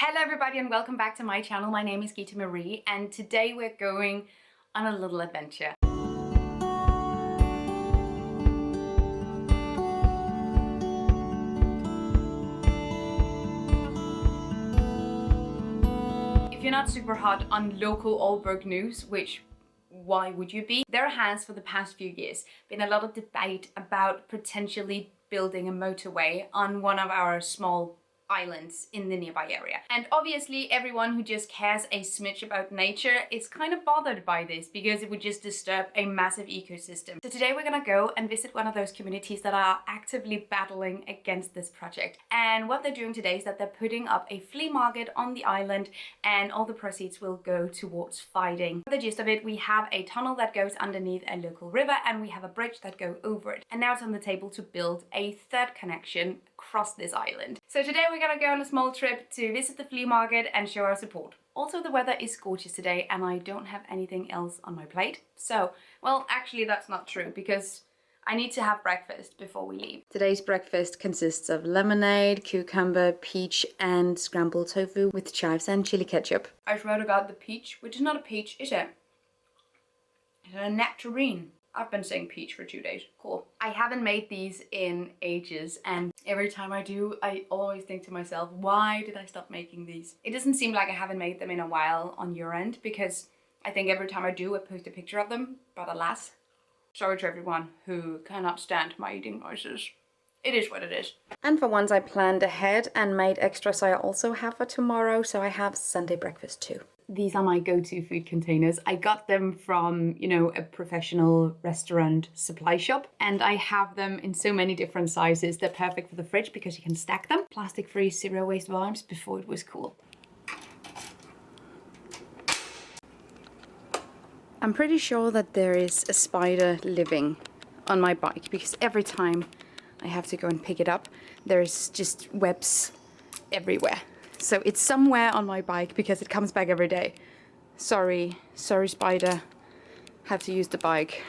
Hello everybody and welcome back to my channel. My name is Gita Marie and today we're going on a little adventure. If you're not super hot on local Aalborg news, which why would you be? There has for the past few years been a lot of debate about potentially building a motorway on one of our small islands in the nearby area. And obviously everyone who just cares a smidge about nature is kind of bothered by this because it would just disturb a massive ecosystem. So today we're gonna go and visit one of those communities that are actively battling against this project. And what they're doing today is that they're putting up a flea market on the island and all the proceeds will go towards fighting. For the gist of it, we have a tunnel that goes underneath a local river and we have a bridge that goes over it. And now it's on the table to build a third connection across this island. So today we're gonna go on a small trip to visit the flea market and show our support. Also, the weather is gorgeous today and I don't have anything else on my plate. So, well, actually that's not true because I need to have breakfast before we leave. Today's breakfast consists of lemonade, cucumber, peach and scrambled tofu with chives and chili ketchup. I swear to God, the peach, which is not a peach, is it? It's a nectarine. I've been saying peach for 2 days. Cool. I haven't made these in ages and every time I do, I always think to myself, why did I stop making these? It doesn't seem like I haven't made them in a while on your end because I think every time I do, I post a picture of them, but alas, sorry to everyone who cannot stand my eating noises. It is what it is. And for once I planned ahead and made extras I also have for tomorrow, so I have Sunday breakfast too. These are my go-to food containers. I got them from, you know, a professional restaurant supply shop and I have them in so many different sizes. They're perfect for the fridge because you can stack them. Plastic-free, zero waste vibes before it was cool. I'm pretty sure that there is a spider living on my bike because every time I have to go and pick it up, there's just webs everywhere. So it's somewhere on my bike because it comes back every day. Sorry spider, have to use the bike.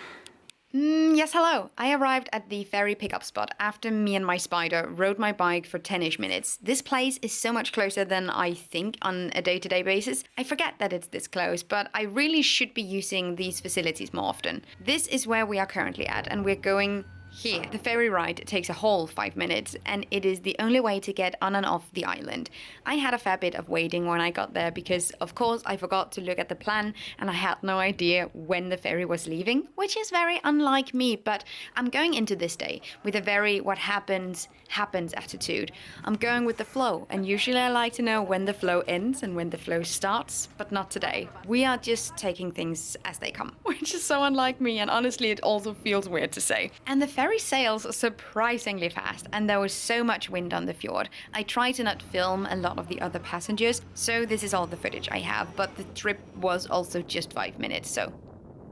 Yes, hello. I arrived at the ferry pickup spot after me and my spider rode my bike for 10-ish minutes. This place is so much closer than I think on a day-to-day basis. I forget that it's this close, but I really should be using these facilities more often. This is where we are currently at and we're going here. The ferry ride takes a whole 5 minutes and it is the only way to get on and off the island. I had a fair bit of waiting when I got there because of course I forgot to look at the plan and I had no idea when the ferry was leaving, which is very unlike me, but I'm going into this day with a very what happens attitude. I'm going with the flow and usually I like to know when the flow ends and when the flow starts, but not today. We are just taking things as they come, which is so unlike me and honestly it also feels weird to say. And the ferry sails surprisingly fast and there was so much wind on the fjord. I tried to not film a lot of the other passengers, so this is all the footage I have, but the trip was also just 5 minutes, so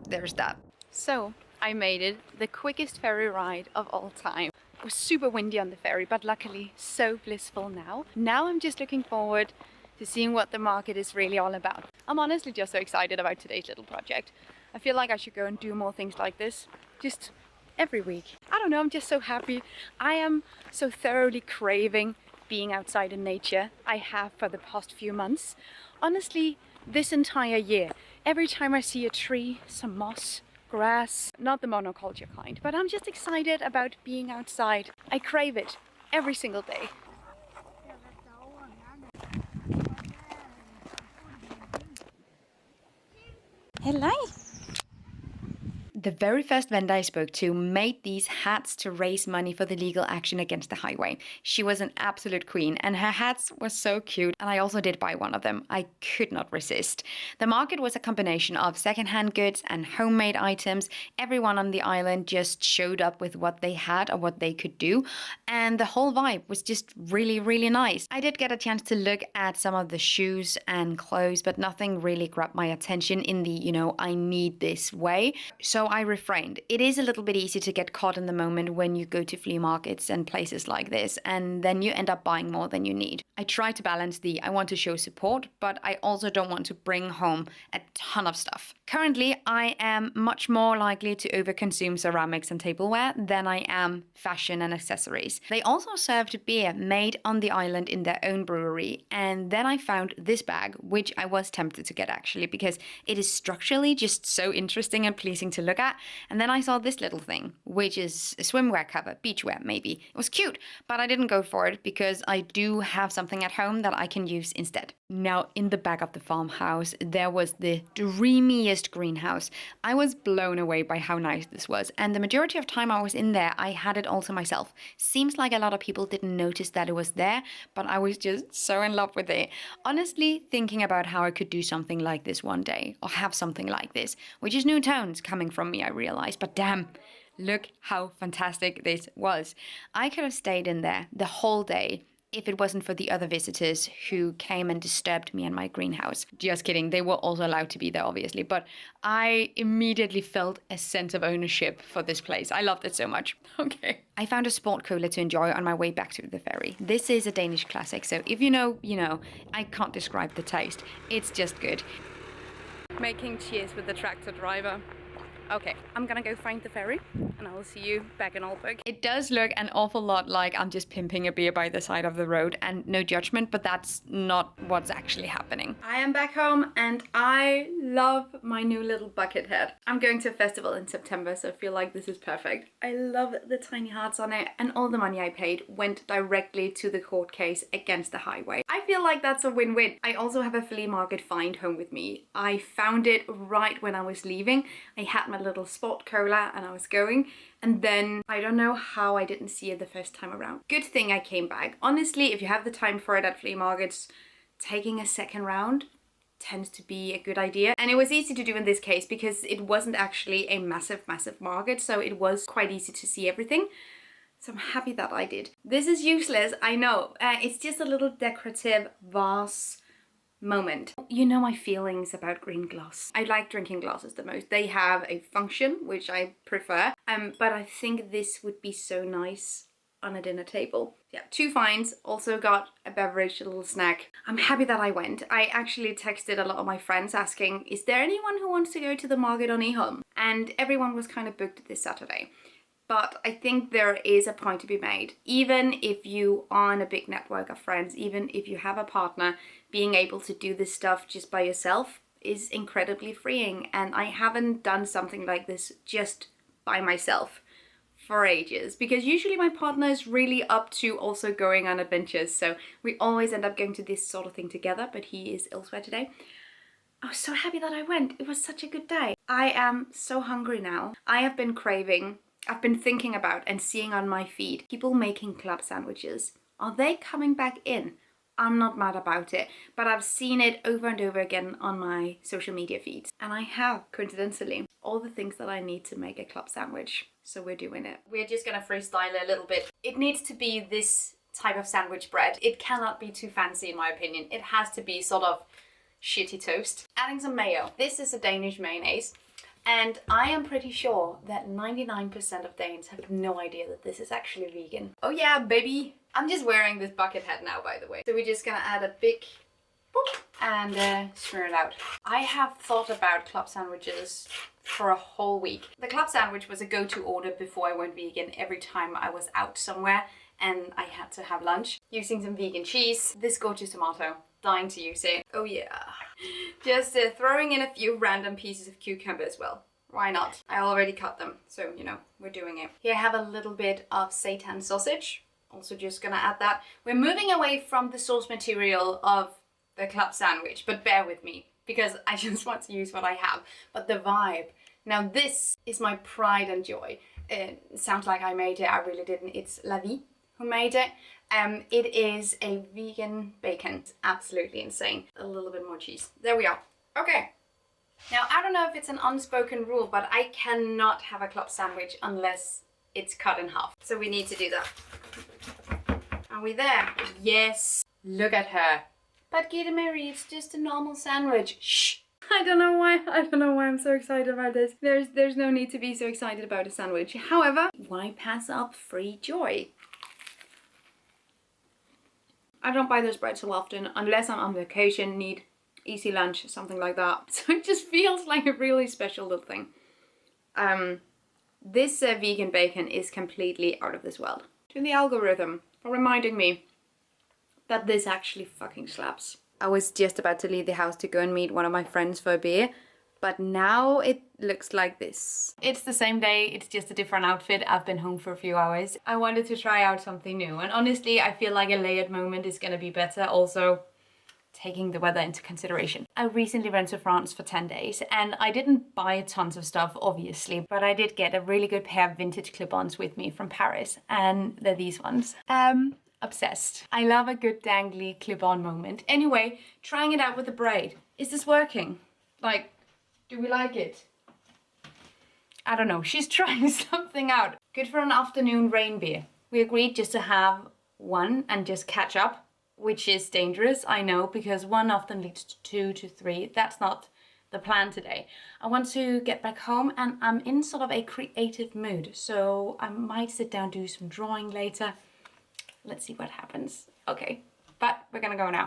there's that. So I made it, the quickest ferry ride of all time. It was super windy on the ferry, but luckily so blissful now. Now I'm just looking forward to seeing what the market is really all about. I'm honestly just so excited about today's little project. I feel like I should go and do more things like this, just every week. I don't know, I'm just so happy. I am so thoroughly craving being outside in nature. I have for the past few months. Honestly, this entire year, every time I see a tree, some moss, grass, not the monoculture kind, but I'm just excited about being outside. I crave it every single day. Hello. The very first vendor I spoke to made these hats to raise money for the legal action against the highway. She was an absolute queen and her hats were so cute and I also did buy one of them. I could not resist. The market was a combination of secondhand goods and homemade items. Everyone on the island just showed up with what they had or what they could do and the whole vibe was just really nice. I did get a chance to look at some of the shoes and clothes but nothing really grabbed my attention in the, you know, I need this way. So I refrained. It is a little bit easy to get caught in the moment when you go to flea markets and places like this, and then you end up buying more than you need. I try to balance I want to show support, but I also don't want to bring home a ton of stuff. Currently, I am much more likely to overconsume ceramics and tableware than I am fashion and accessories. They also served beer made on the island in their own brewery, and then I found this bag, which I was tempted to get actually, because it is structurally just so interesting and pleasing to look at. And then I saw this little thing, which is a swimwear cover, beachwear maybe. It was cute, but I didn't go for it because I do have something at home that I can use instead. Now, in the back of the farmhouse, there was the dreamiest greenhouse. I was blown away by how nice this was, and the majority of time I was in there, I had it all to myself. Seems like a lot of people didn't notice that it was there, but I was just so in love with it. Honestly, thinking about how I could do something like this one day, or have something like this, which is new tones coming from me, I realized, but damn, look how fantastic this was. I could have stayed in there the whole day if it wasn't for the other visitors who came and disturbed me and my greenhouse. Just kidding, they were also allowed to be there, obviously, but I immediately felt a sense of ownership for this place. I loved it so much. Okay. I found a sport cola to enjoy on my way back to the ferry. This is a Danish classic, so if you know, you know. I can't describe the taste. It's just good. Making cheers with the tractor driver. Okay, I'm gonna go find the ferry and I will see you back in Aalborg. It does look an awful lot like I'm just pimping a beer by the side of the road, and no judgment, but that's not what's actually happening. I am back home and I love my new little bucket hat. I'm going to a festival in September, so I feel like this is perfect. I love the tiny hearts on it, and all the money I paid went directly to the court case against the highway. I feel like that's a win-win. I also have a flea market find home with me. I found it right when I was leaving. I had my little sport cola and I was going, and then I don't know how I didn't see it the first time around. Good thing I came back. Honestly, if you have the time for it at flea markets, taking a second round tends to be a good idea. And it was easy to do in this case because it wasn't actually a massive market, so it was quite easy to see everything. So I'm happy that I did. This is useless, I know. It's just a little decorative vase moment. You know my feelings about green glass. I like drinking glasses the most. They have a function, which I prefer, but I think this would be so nice on a dinner table. Yeah, 2 finds, also got a beverage, a little snack. I'm happy that I went. I actually texted a lot of my friends asking, is there anyone who wants to go to the market on Egholm? And everyone was kind of booked this Saturday. But I think there is a point to be made. Even if you are in a big network of friends, even if you have a partner, being able to do this stuff just by yourself is incredibly freeing. And I haven't done something like this just by myself for ages, because usually my partner is really up to also going on adventures. So we always end up going to this sort of thing together, but he is elsewhere today. I was so happy that I went. It was such a good day. I am so hungry now. I've been thinking about and seeing on my feed people making club sandwiches. Are they coming back in? I'm not mad about it, but I've seen it over and over again on my social media feeds. And I have, coincidentally, all the things that I need to make a club sandwich. So we're doing it. We're just gonna freestyle a little bit. It needs to be this type of sandwich bread. It cannot be too fancy in my opinion. It has to be sort of shitty toast. Adding some mayo. This is a Danish mayonnaise. And I am pretty sure that 99% of Danes have no idea that this is actually vegan. Oh yeah, baby! I'm just wearing this bucket hat now, by the way. So we're just gonna add a big boop and smear it out. I have thought about club sandwiches for a whole week. The club sandwich was a go-to order before I went vegan every time I was out somewhere and I had to have lunch. Using some vegan cheese, this gorgeous tomato. Dying to use it. Oh yeah. Just throwing in a few random pieces of cucumber as well. Why not? I already cut them, so you know, we're doing it. Here I have a little bit of seitan sausage. Also just gonna add that. We're moving away from the source material of the club sandwich, but bear with me because I just want to use what I have. But the vibe. Now this is my pride and joy. It sounds like I made it, I really didn't. It's La Vie who made it. It is a vegan bacon. It's absolutely insane. A little bit more cheese. There we are. Okay. Now, I don't know if it's an unspoken rule, but I cannot have a club sandwich unless it's cut in half. So we need to do that. Are we there? Yes. Look at her. But Gitte Mary, it's just a normal sandwich. Shh. I don't know why I'm so excited about this. There's no need to be so excited about a sandwich. However, why pass up free joy? I don't buy this bread so often unless I'm on vacation, need easy lunch, something like that. So it just feels like a really special little thing. This vegan bacon is completely out of this world. To the algorithm for reminding me that this actually fucking slaps. I was just about to leave the house to go and meet one of my friends for a beer, but now it looks like this. It's the same day, it's just a different outfit. I've been home for a few hours. I wanted to try out something new, and honestly, I feel like a layered moment is gonna be better. Also, taking the weather into consideration. I recently went to France for 10 days and I didn't buy tons of stuff, obviously, but I did get a really good pair of vintage clip-ons with me from Paris, and they're these ones. Obsessed. I love a good dangly clip-on moment. Anyway, trying it out with the braid. Is this working? Like, do we like it? I don't know. She's trying something out. Good for an afternoon rain beer. We agreed just to have one and just catch up, which is dangerous, I know, because one often leads to 2 to 3. That's not the plan today. I want to get back home and I'm in sort of a creative mood, so I might sit down, do some drawing later. Let's see what happens. Okay, but we're gonna go now.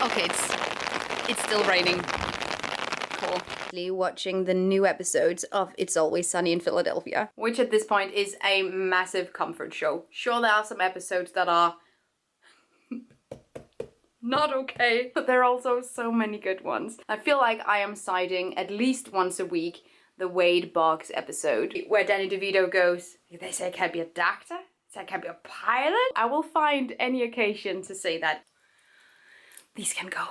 Okay, it's still raining. Cool. Watching the new episodes of It's Always Sunny in Philadelphia, which at this point is a massive comfort show. Sure, there are some episodes that are not okay, but there are also so many good ones. I feel like I am citing at least once a week the Wade Boggs episode where Danny DeVito goes, they say I can't be a doctor, they say I can't be a pilot. I will find any occasion to say that. These can go.